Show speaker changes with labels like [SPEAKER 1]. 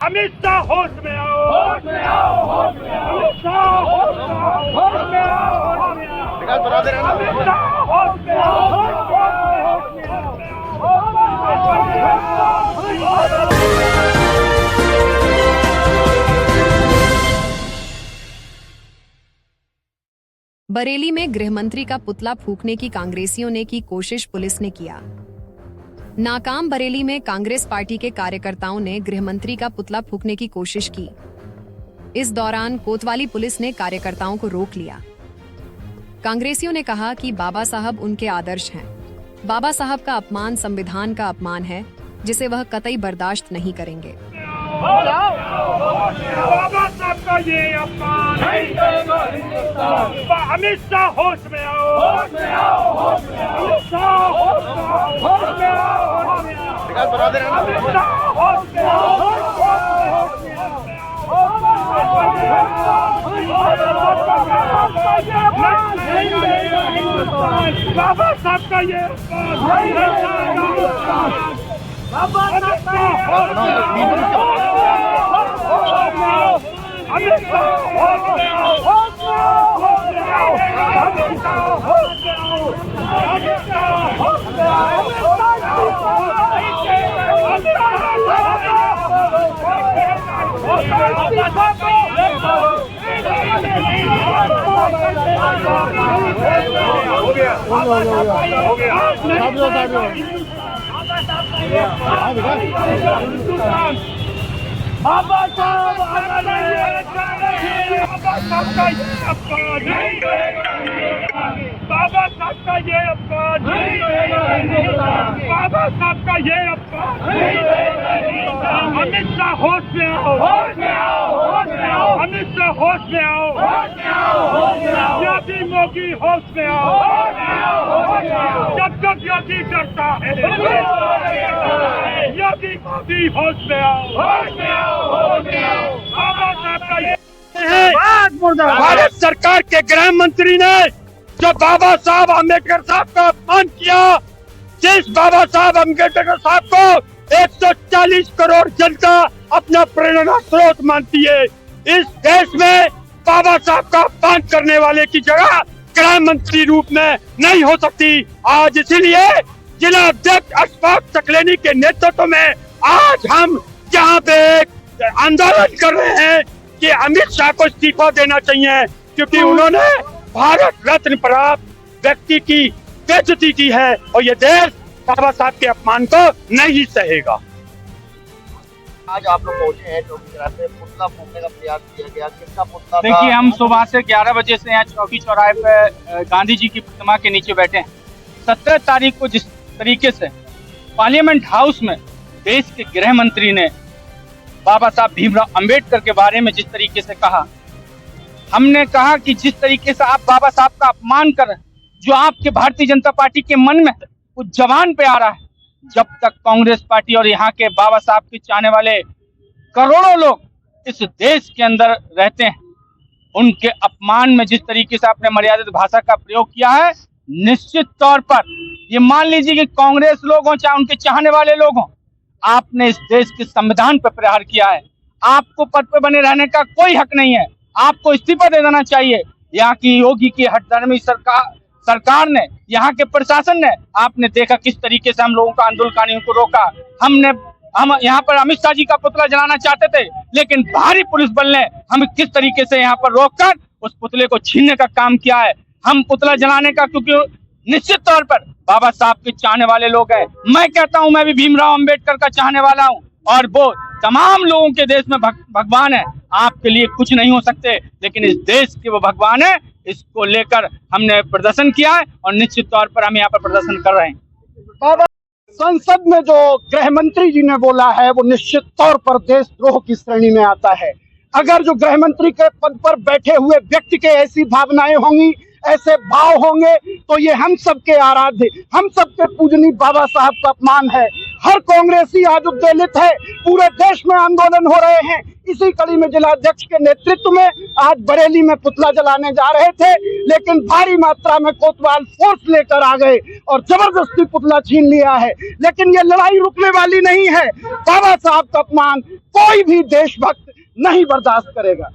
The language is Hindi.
[SPEAKER 1] अमित शाह होश में आओ, होश में आओ, होश में आओ, अमित शाह होश में आओ, होश में आओ, होश में आओ, निकाल बना दे रहे हैं अमित शाह होश में आओ, होश में आओ,
[SPEAKER 2] बरेली में गृहमंत्री का पुतला फूंकने की कांग्रेसियों ने की कोशिश, पुलिस ने किया नाकाम। बरेली में कांग्रेस पार्टी के कार्यकर्ताओं ने गृहमंत्री का पुतला फूंकने की कोशिश की। इस दौरान कोतवाली पुलिस ने कार्यकर्ताओं को रोक लिया। कांग्रेसियों ने कहा कि बाबा साहब उनके आदर्श हैं। बाबा साहब का अपमान संविधान का अपमान है, जिसे वह कतई बर्दाश्त नहीं करेंगे।
[SPEAKER 1] बाबा साहब का ये अपमान नहीं करेगा हिंदुस्तान। अमित शाह होश में आओ, होश में आओ, होश में आओ, अमित शाह होश में आओ, होश में आओ, होश में आओ, निकाल बना दे रहे हैं अमित शाह होश में आओ, होश में आओ, बाबा साहब का ये बाबा बाबा साहब का ये अपमान नहीं करेगा हिंदुस्तान। बाबा साहब का ये अपमान नहीं करेगा हिंदुस्तान। बाबा साहब का ये अपमान नहीं करेगा हिंदुस्तान। अमित शाह होश में आओ, होश में आओ, होश में आओ, अमित शाह होश में आओ, होश में आओ, होश में आओ, योगी मोदी होश में आओ, होश में आओ, होश में आओ, जब तक योगी डरता है योगी मोदी होश में आओ, होश में आओ, होश में आओ। बाबा साहब का ये भारत सरकार के गृह मंत्री ने जो बाबा साहब अम्बेडकर साहब का अपमान किया, जिस बाबा साहब अम्बेडकर साहब को 140 करोड़ जनता अपना प्रेरणा स्रोत मानती है, इस देश में बाबा साहब का अपमान करने वाले की जगह गृह मंत्री रूप में नहीं हो सकती। आज इसीलिए जिला अध्यक्ष अशफाक चकलेनी के नेतृत्व में आज हम यहाँ पे आंदोलन कर रहे हैं कि अमित शाह को इस्तीफा देना चाहिए, क्योंकि उन्होंने भारत रत्न प्राप्त व्यक्ति की बेइज्जती की है और ये देश बाबा साहब के अपमान को नहीं सहेगा।
[SPEAKER 3] आज आप लोग पहुंचे हैं चौकी चौराहे पे, पुतला फूंकने का प्रयास किया गया, किसका पुतला?
[SPEAKER 4] देखिए, हम सुबह से 11 बजे से यहाँ चौकी चौराहे पे गांधी जी की प्रतिमा के नीचे बैठे हैं। 17 तारीख को जिस तरीके से पार्लियामेंट हाउस में देश के गृह मंत्री ने बाबा साहब भीमराव अंबेडकर के बारे में जिस तरीके से कहा, हमने कहा कि जिस तरीके से आप बाबा साहब का अपमान कर रहे हैं, जो आपके भारतीय जनता पार्टी के मन में वो जबान पे आ रहा है, जब तक कांग्रेस पार्टी और यहाँ के बाबा साहब के चाहने वाले करोड़ों लोग इस देश के अंदर रहते हैं, उनके अपमान में जिस तरीके से आपने मर्यादित भाषा का प्रयोग किया है, निश्चित तौर पर ये मान लीजिए कि कांग्रेस लोग हों चाहे उनके चाहने वाले लोग हों, आपने इस देश के संविधान पर प्रहार किया है। आपको पद पर बने रहने का कोई हक नहीं है, आपको इस्तीफा दे देना चाहिए। यहाँ की योगी की हठधर्मी सरकार ने, यहाँ के प्रशासन ने, आपने देखा किस तरीके से हम लोगों का आंदोलनकारियों को रोका। हम यहाँ पर अमित शाह जी का पुतला जलाना चाहते थे, लेकिन भारी पुलिस बल ने हमें किस तरीके से यहाँ पर रोककर उस पुतले को छीनने का काम किया है। हम पुतला जलाने का, क्योंकि निश्चित तौर पर बाबा साहब के चाहने वाले लोग हैं। मैं कहता हूं, मैं भी भीमराव अंबेडकर का चाहने वाला हूं और वो तमाम लोगों के देश में भगवान है। आपके लिए कुछ नहीं हो सकते, लेकिन इस देश के वो भगवान है। इसको लेकर हमने प्रदर्शन किया है और निश्चित तौर पर हम यहाँ पर प्रदर्शन कर रहे हैं।
[SPEAKER 5] बाबा, संसद में जो गृह मंत्री जी ने बोला है वो निश्चित तौर पर देशद्रोह की श्रेणी में आता है। अगर जो गृह मंत्री के पद पर बैठे हुए व्यक्ति के ऐसी भावनाएं होंगी, ऐसे भाव होंगे, तो ये हम सबके आराध्य, हम सबके पूजनीय बाबा साहब का अपमान है। हर कांग्रेसी आज उद्वेलित है, पूरे देश में आंदोलन हो रहे हैं। इसी कड़ी में जिला अध्यक्ष के नेतृत्व में आज बरेली में पुतला जलाने जा रहे थे, लेकिन भारी मात्रा में कोतवाल फोर्स लेकर आ गए और जबरदस्ती पुतला छीन लिया है। लेकिन ये लड़ाई रुकने वाली नहीं है। बाबा साहब का अपमान कोई भी देशभक्त नहीं बर्दाश्त करेगा।